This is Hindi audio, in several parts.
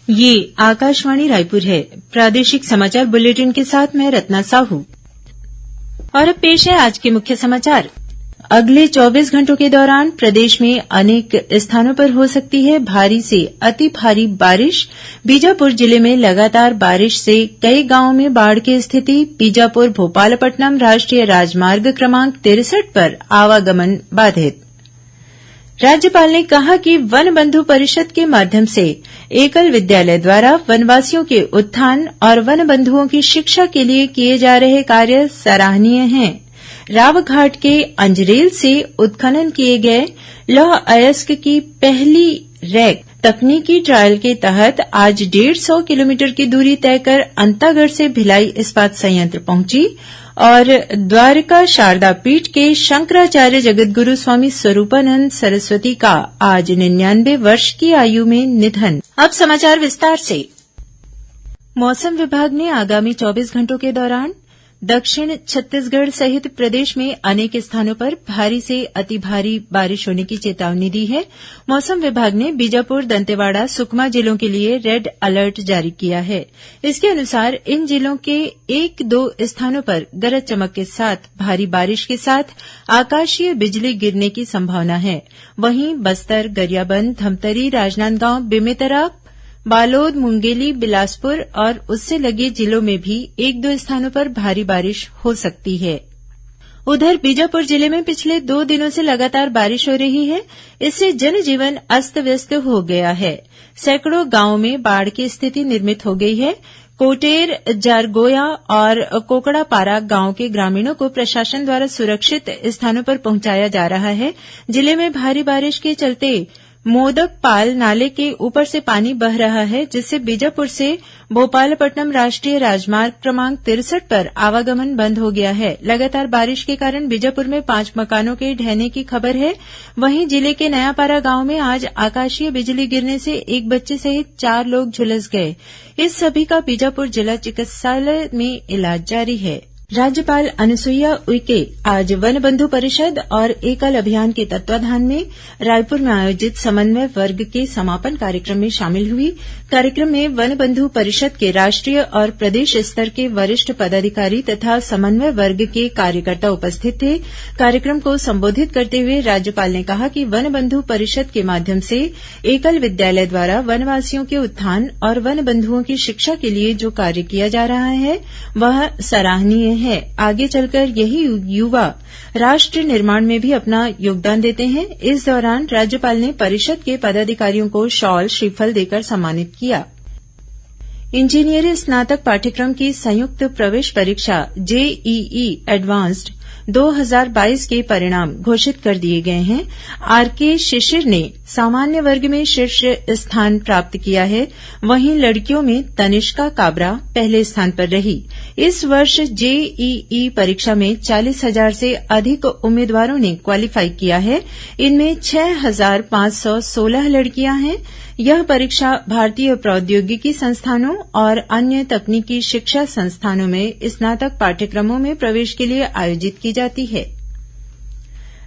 ये आकाशवाणी रायपुर है। प्रादेशिक समाचार बुलेटिन के साथ मैं रत्ना साहू। और अब पेश है आज के मुख्य समाचार। अगले 24 घंटों के दौरान प्रदेश में अनेक स्थानों पर हो सकती है भारी से अति भारी बारिश। बीजापुर जिले में लगातार बारिश से कई गांवों में बाढ़ की स्थिति। बीजापुर भोपालपट्टनम राष्ट्रीय राजमार्ग क्रमांक 63 पर आवागमन बाधित। राज्यपाल ने कहा कि वन बंधु परिषद के माध्यम से एकल विद्यालय द्वारा वनवासियों के उत्थान और वन बंधुओं की शिक्षा के लिए किए जा रहे कार्य सराहनीय हैं। रावघाट के अंजरेल से उत्खनन किए गए लौह अयस्क की पहली रैक तकनीकी ट्रायल के तहत आज 150 किलोमीटर की दूरी तय कर अंतागढ़ से भिलाई इस्पात संयंत्र पहुंची और द्वारका शारदा पीठ के शंकराचार्य जगतगुरु स्वामी स्वरूपानंद सरस्वती का आज 99 वर्ष की आयु में निधन। अब समाचार विस्तार से। मौसम विभाग ने आगामी 24 घंटों के दौरान दक्षिण छत्तीसगढ़ सहित प्रदेश में अनेक स्थानों पर भारी से अति भारी बारिश होने की चेतावनी दी है। मौसम विभाग ने बीजापुर, दंतेवाड़ा, सुकमा जिलों के लिए रेड अलर्ट जारी किया है। इसके अनुसार इन जिलों के 1-2 स्थानों पर गरज चमक के साथ भारी बारिश के साथ आकाशीय बिजली गिरने की संभावना है। वहीं बस्तर, गरियाबंद, धमतरी, राजनांदगांव, बेमेतरा, बालोद, मुंगेली, बिलासपुर और उससे लगे जिलों में भी 1-2 स्थानों पर भारी बारिश हो सकती है। उधर बीजापुर जिले में पिछले 2 दिनों से लगातार बारिश हो रही है। इससे जनजीवन अस्त व्यस्त हो गया है। सैकड़ों गांवों में बाढ़ की स्थिति निर्मित हो गई है। कोटेर, जारगोया और कोकड़ापारा गांव के ग्रामीणों को प्रशासन द्वारा सुरक्षित स्थानों पर पहुंचाया जा रहा है। जिले में भारी बारिश के चलते मोदकपाल नाले के ऊपर से पानी बह रहा है, जिससे बीजापुर से भोपालपट्टनम राष्ट्रीय राजमार्ग क्रमांक 63 पर आवागमन बंद हो गया है। लगातार बारिश के कारण बीजापुर में 5 मकानों के ढहने की खबर है। वहीं जिले के नयापारा गांव में आज आकाशीय बिजली गिरने से एक बच्चे सहित 4 लोग झुलस गए। इस सभी का बीजापुर जिला चिकित्सालय में इलाज जारी है। राज्यपाल अनुसुईया उइके आज वन बंधु परिषद और एकल अभियान के तत्वाधान में रायपुर में आयोजित समन्वय वर्ग के समापन कार्यक्रम में शामिल हुई। कार्यक्रम में वन बंधु परिषद के राष्ट्रीय और प्रदेश स्तर के वरिष्ठ पदाधिकारी तथा समन्वय वर्ग के कार्यकर्ता उपस्थित थे। कार्यक्रम को संबोधित करते हुए राज्यपाल ने कहा कि वन बंधु परिषद के माध्यम से एकल विद्यालय द्वारा वनवासियों के उत्थान और वन बंधुओं की शिक्षा के लिए जो कार्य किया जा रहा है वह सराहनीय है। आगे चलकर यही युवा राष्ट्र निर्माण में भी अपना योगदान देते हैं। इस दौरान राज्यपाल ने परिषद के पदाधिकारियों को शॉल, श्रीफल देकर सम्मानित किया। इंजीनियरिंग स्नातक पाठ्यक्रम की संयुक्त प्रवेश परीक्षा जेईई एडवांस्ड 2022 के परिणाम घोषित कर दिए गए हैं। आरके शिशिर ने सामान्य वर्ग में शीर्ष स्थान प्राप्त किया है। वहीं लड़कियों में तनिष्का काबरा पहले स्थान पर रही। इस वर्ष जेईई परीक्षा में 40,000 से अधिक उम्मीदवारों ने क्वालीफाई किया है। इनमें 6,516 लड़कियां हैं। यह परीक्षा भारतीय प्रौद्योगिकी संस्थानों और अन्य तकनीकी शिक्षा संस्थानों में स्नातक पाठ्यक्रमों में प्रवेश के लिए आयोजित की जाती है।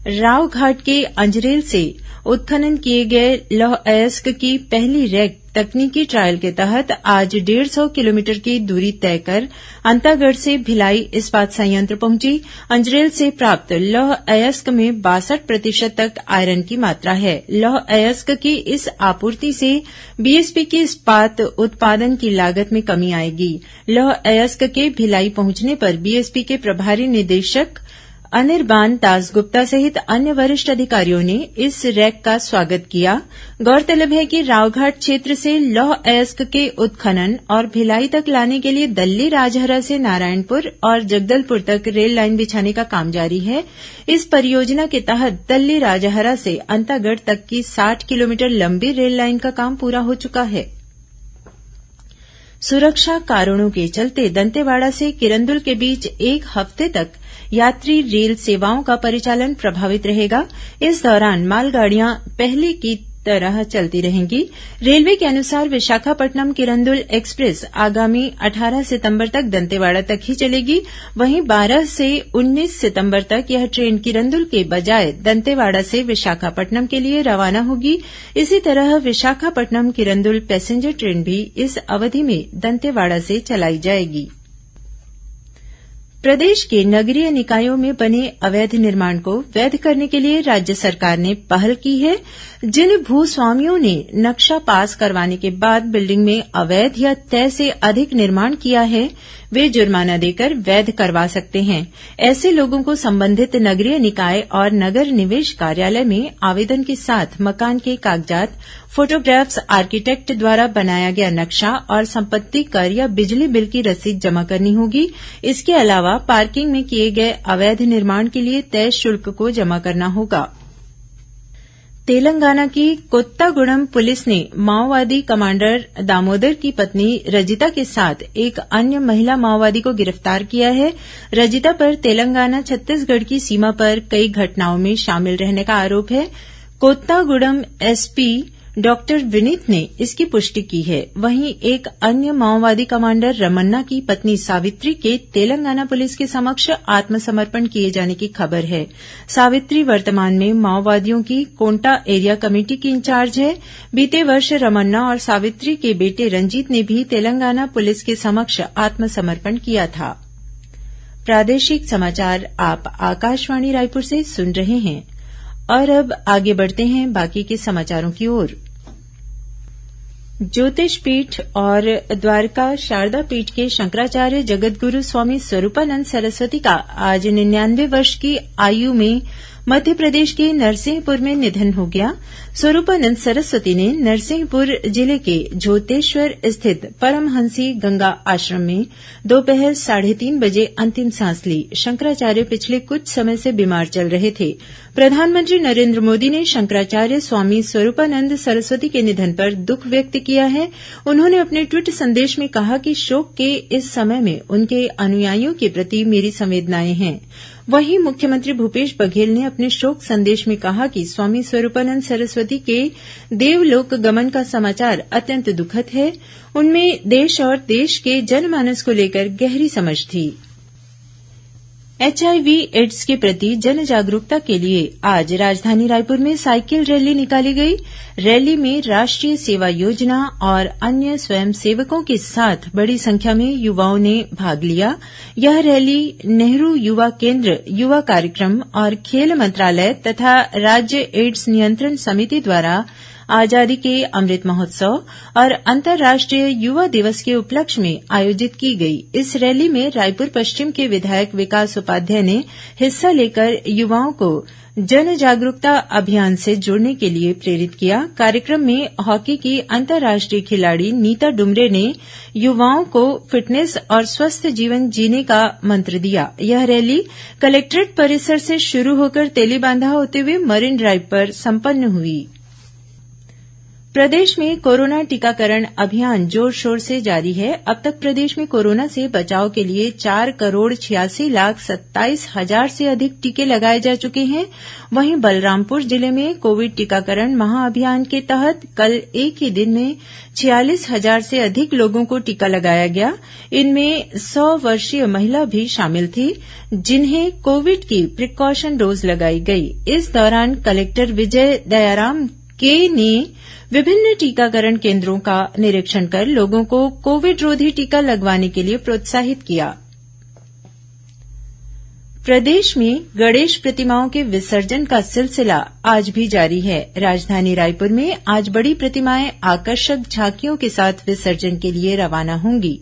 रावघाट के अंजरेल से उत्खनन किए गए लौह अयस्क की पहली रैक तकनीकी ट्रायल के तहत आज 150 किलोमीटर की दूरी तय कर अंतागढ़ से भिलाई इस्पात संयंत्र पहुंची। अंजरेल से प्राप्त लौह अयस्क में 62% तक आयरन की मात्रा है। लौह अयस्क की इस आपूर्ति से बीएसपी की इस्पात उत्पादन की लागत में कमी आएगी। लौह अयस्क के भिलाई पहुंचने पर बीएसपी के प्रभारी निदेशक अनिर्बान दासगुप्ता सहित अन्य वरिष्ठ अधिकारियों ने इस रैक का स्वागत किया। गौरतलब है कि रावघाट क्षेत्र से लौह अयस्क के उत्खनन और भिलाई तक लाने के लिए दल्ली राजहरा से नारायणपुर और जगदलपुर तक रेल लाइन बिछाने का काम जारी है। इस परियोजना के तहत दल्ली राजहरा से अंतागढ़ तक की 60 किलोमीटर लंबी रेल लाइन का काम पूरा हो चुका है। सुरक्षा कारणों के चलते दंतेवाड़ा से किरंदुल के बीच 1 हफ्ते तक यात्री रेल सेवाओं का परिचालन प्रभावित रहेगा। इस दौरान मालगाड़ियां पहले की तरह चलती रहेंगी। रेलवे के अनुसार विशाखापट्नम किरंदुल एक्सप्रेस आगामी 18 सितंबर तक दंतेवाड़ा तक ही चलेगी। वहीं 12 से 19 सितंबर तक यह ट्रेन किरंदुल के बजाय दंतेवाड़ा से विशाखापट्नम के लिए रवाना होगी। इसी तरह विशाखापट्नम किरंदुल पैसेंजर ट्रेन भी इस अवधि में दंतेवाड़ा से चलाई जाएगी। प्रदेश के नगरीय निकायों में बने अवैध निर्माण को वैध करने के लिए राज्य सरकार ने पहल की है। जिन भूस्वामियों ने नक्शा पास करवाने के बाद बिल्डिंग में अवैध या तय से अधिक निर्माण किया है, वे जुर्माना देकर वैध करवा सकते हैं। ऐसे लोगों को संबंधित नगरीय निकाय और नगर निवेश कार्यालय में आवेदन के साथ मकान के कागजात, फोटोग्राफ्स, आर्किटेक्ट द्वारा बनाया गया नक्शा और संपत्ति कर या बिजली बिल की रसीद जमा करनी होगी। इसके अलावा पार्किंग में किए गए अवैध निर्माण के लिए तय शुल्क को जमा करना होगा। तेलंगाना की कोत्तागुड़म पुलिस ने माओवादी कमांडर दामोदर की पत्नी रजिता के साथ एक अन्य महिला माओवादी को गिरफ्तार किया है। रजिता पर तेलंगाना छत्तीसगढ़ की सीमा पर कई घटनाओं में शामिल रहने का आरोप है। कोत्तागुड़म एसपी डॉक्टर विनीत ने इसकी पुष्टि की है। वहीं एक अन्य माओवादी कमांडर रमन्ना की पत्नी सावित्री के तेलंगाना पुलिस के समक्ष आत्मसमर्पण किए जाने की खबर है। सावित्री वर्तमान में माओवादियों की कोंटा एरिया कमेटी की इंचार्ज है। बीते वर्ष रमन्ना और सावित्री के बेटे रंजीत ने भी तेलंगाना पुलिस के समक्ष आत्मसमर्पण किया था। प्रादेशिक समाचार आप आकाशवाणी रायपुर से सुन रहे हैं। और अब आगे बढ़ते हैं बाकी के समाचारों की ओर। ज्योतिष पीठ और द्वारका शारदा पीठ के शंकराचार्य जगतगुरु स्वामी स्वरूपानंद सरस्वती का आज 99 वर्ष की आयु में मध्य प्रदेश के नरसिंहपुर में निधन हो गया। स्वरूपानंद सरस्वती ने नरसिंहपुर जिले के झोतेश्वर स्थित परमहंसी गंगा आश्रम में दोपहर 3:30 बजे अंतिम सांस ली। शंकराचार्य पिछले कुछ समय से बीमार चल रहे थे। प्रधानमंत्री नरेंद्र मोदी ने शंकराचार्य स्वामी स्वरूपानंद सरस्वती के निधन पर दुख व्यक्त किया है। उन्होंने अपने ट्वीट संदेश में कहा कि शोक के इस समय में उनके अनुयायियों के प्रति मेरी संवेदनाएं हैं। वहीं मुख्यमंत्री भूपेश बघेल ने अपने शोक संदेश में कहा कि स्वामी स्वरूपानंद सरस्वती के देवलोक गमन का समाचार अत्यंत दुखद है। उनमें देश और देश के जनमानस को लेकर गहरी समझ थी। एचआईवी एड्स के प्रति जन जागरूकता के लिए आज राजधानी रायपुर में साइकिल रैली निकाली गई। रैली में राष्ट्रीय सेवा योजना और अन्य स्वयंसेवकों के साथ बड़ी संख्या में युवाओं ने भाग लिया। यह रैली नेहरू युवा केंद्र, युवा कार्यक्रम और खेल मंत्रालय तथा राज्य एड्स नियंत्रण समिति द्वारा आजादी के अमृत महोत्सव और अंतर्राष्ट्रीय युवा दिवस के उपलक्ष्य में आयोजित की गई। इस रैली में रायपुर पश्चिम के विधायक विकास उपाध्याय ने हिस्सा लेकर युवाओं को जन जागरूकता अभियान से जुड़ने के लिए प्रेरित किया। कार्यक्रम में हॉकी की अंतर्राष्ट्रीय खिलाड़ी नीता डुमरे ने युवाओं को फिटनेस और स्वस्थ जीवन जीने का मंत्र दिया। यह रैली कलेक्ट्रेट परिसर से शुरू होकर तेलीबांधा होते हुए मरीन ड्राइव पर संपन्न हुई। प्रदेश में कोरोना टीकाकरण अभियान जोर शोर से जारी है। अब तक प्रदेश में कोरोना से बचाव के लिए 4,86,27,000 से अधिक टीके लगाए जा चुके हैं। वहीं बलरामपुर जिले में कोविड टीकाकरण महाअभियान के तहत कल एक ही दिन में 46,000 से अधिक लोगों को टीका लगाया गया। इनमें 100 वर्षीय महिला भी शामिल थी, जिन्हें कोविड की प्रिकॉशन डोज लगाई गई। इस दौरान कलेक्टर विजय दयाराम के ने विभिन्न टीकाकरण केन्द्रों का निरीक्षण कर लोगों को कोविड रोधी टीका लगवाने के लिए प्रोत्साहित किया। प्रदेश में गणेश प्रतिमाओं के विसर्जन का सिलसिला आज भी जारी है। राजधानी रायपुर में आज बड़ी प्रतिमाएं आकर्षक झांकियों के साथ विसर्जन के लिए रवाना होंगी।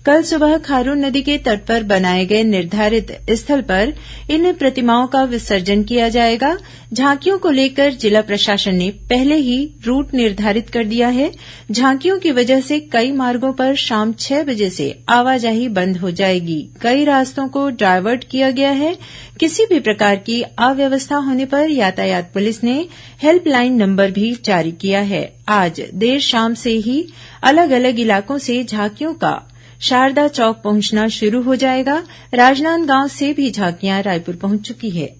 कल सुबह खारून नदी के तट पर बनाए गए निर्धारित स्थल पर इन प्रतिमाओं का विसर्जन किया जाएगा। झांकियों को लेकर जिला प्रशासन ने पहले ही रूट निर्धारित कर दिया है। झांकियों की वजह से कई मार्गों पर शाम 6 बजे से आवाजाही बंद हो जाएगी। कई रास्तों को डायवर्ट किया गया है। किसी भी प्रकार की अव्यवस्था होने पर यातायात पुलिस ने हेल्पलाइन नंबर भी जारी किया है। आज देर शाम से ही अलग अलग इलाकों से झांकियों का शारदा चौक पहुंचना शुरू हो जाएगा। राजनांदगांव से भी झांकियां रायपुर पहुंच चुकी है।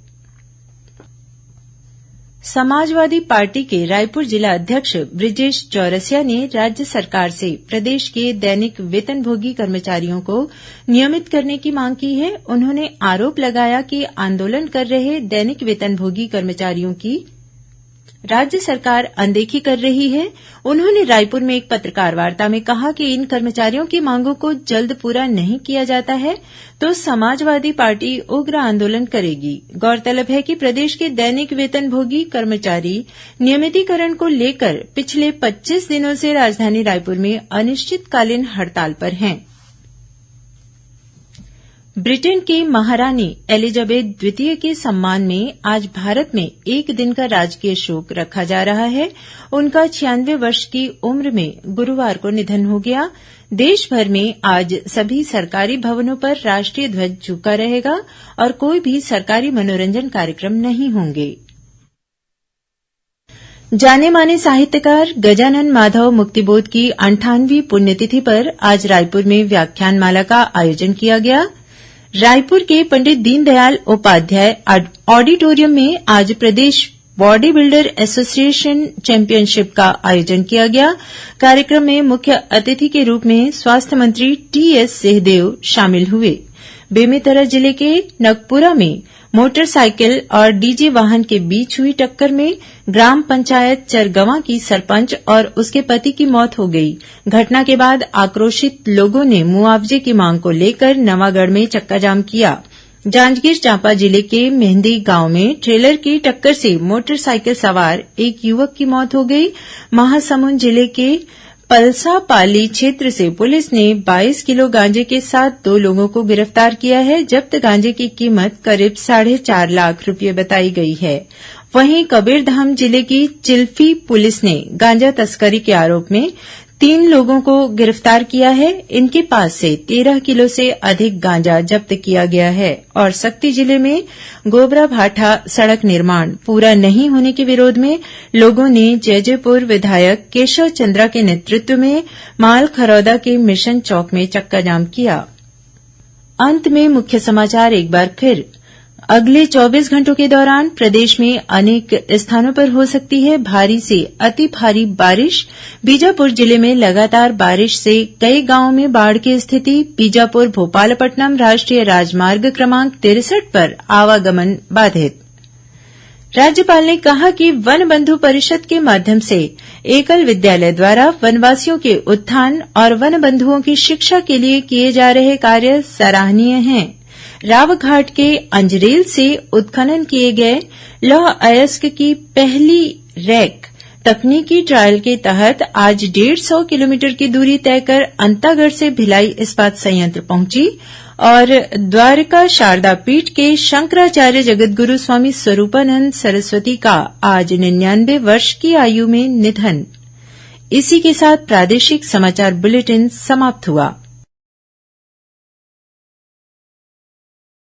समाजवादी पार्टी के रायपुर जिला अध्यक्ष बृजेश चौरसिया ने राज्य सरकार से प्रदेश के दैनिक वेतनभोगी कर्मचारियों को नियमित करने की मांग की है। उन्होंने आरोप लगाया कि आंदोलन कर रहे दैनिक वेतनभोगी कर्मचारियों की राज्य सरकार अनदेखी कर रही है। उन्होंने रायपुर में एक पत्रकारवार्ता में कहा कि इन कर्मचारियों की मांगों को जल्द पूरा नहीं किया जाता है तो समाजवादी पार्टी उग्र आंदोलन करेगी। गौरतलब है कि प्रदेश के दैनिक वेतनभोगी कर्मचारी नियमितीकरण को लेकर पिछले 25 दिनों से राजधानी रायपुर में अनिश्चितकालीन हड़ताल पर हैं। ब्रिटेन की महारानी एलिजाबेथ द्वितीय के सम्मान में आज भारत में एक दिन का राजकीय शोक रखा जा रहा है। उनका 96 वर्ष की उम्र में गुरुवार को निधन हो गया। देश भर में आज सभी सरकारी भवनों पर राष्ट्रीय ध्वज झुका रहेगा और कोई भी सरकारी मनोरंजन कार्यक्रम नहीं होंगे। जाने माने साहित्यकार गजानन माधव मुक्तिबोध की 98वीं पुण्यतिथि पर आज रायपुर में व्याख्यानमाला का आयोजन किया गया। रायपुर के पंडित दीनदयाल उपाध्याय ऑडिटोरियम में आज प्रदेश बॉडी बिल्डर एसोसिएशन चैंपियनशिप का आयोजन किया गया। कार्यक्रम में मुख्य अतिथि के रूप में स्वास्थ्य मंत्री टीएस सिंहदेव शामिल हुए। बेमेतरा जिले के नगपुरा में मोटरसाइकिल और डीजे वाहन के बीच हुई टक्कर में ग्राम पंचायत चरगवां की सरपंच और उसके पति की मौत हो गई। घटना के बाद आक्रोशित लोगों ने मुआवजे की मांग को लेकर नवागढ़ में चक्काजाम किया। जांजगीर चांपा जिले के मेहंदी गांव में ट्रेलर की टक्कर से मोटरसाइकिल सवार एक युवक की मौत हो गई। महासमुंद जिले के पलसापाली क्षेत्र से पुलिस ने 22 किलो गांजे के साथ 2 लोगों को गिरफ्तार किया है। जब्त गांजे की कीमत करीब 4.5 लाख रुपये बताई गई है। वहीं कबीरधाम जिले की चिल्फी पुलिस ने गांजा तस्करी के आरोप में 3 लोगों को गिरफ्तार किया है। इनके पास से 13 किलो से अधिक गांजा जब्त किया गया है। और सक्ती जिले में गोबरा भाठा सड़क निर्माण पूरा नहीं होने के विरोध में लोगों ने जैजैपुर विधायक केशव चंद्रा के नेतृत्व में माल खरौदा के मिशन चौक में चक्काजाम किया। अंत में मुख्य समाचार एक बार फिर। अगले 24 घंटों के दौरान प्रदेश में अनेक स्थानों पर हो सकती है भारी से अति भारी बारिश। बीजापुर जिले में लगातार बारिश से कई गांवों में बाढ़ की स्थिति। बीजापुर भोपालपट्टनम राष्ट्रीय राजमार्ग क्रमांक 63 पर आवागमन बाधित। राज्यपाल ने कहा कि वन बंधु परिषद के माध्यम से एकल विद्यालय द्वारा वनवासियों के उत्थान और वन बंधुओं की शिक्षा के लिए किए जा रहे कार्य सराहनीय हैं। रावघाट के अंजरेल से उत्खनन किए गए लौह अयस्क की पहली रैक तकनीकी ट्रायल के तहत आज 150 किलोमीटर की दूरी तय कर अंतागढ़ से भिलाई इस्पात संयंत्र पहुंची और द्वारका शारदा पीठ के शंकराचार्य जगतगुरु स्वामी स्वरूपानंद सरस्वती का आज 99 वर्ष की आयु में निधन। इसी के साथ प्रादेशिक समाचार बुलेटिन समाप्त हुआ।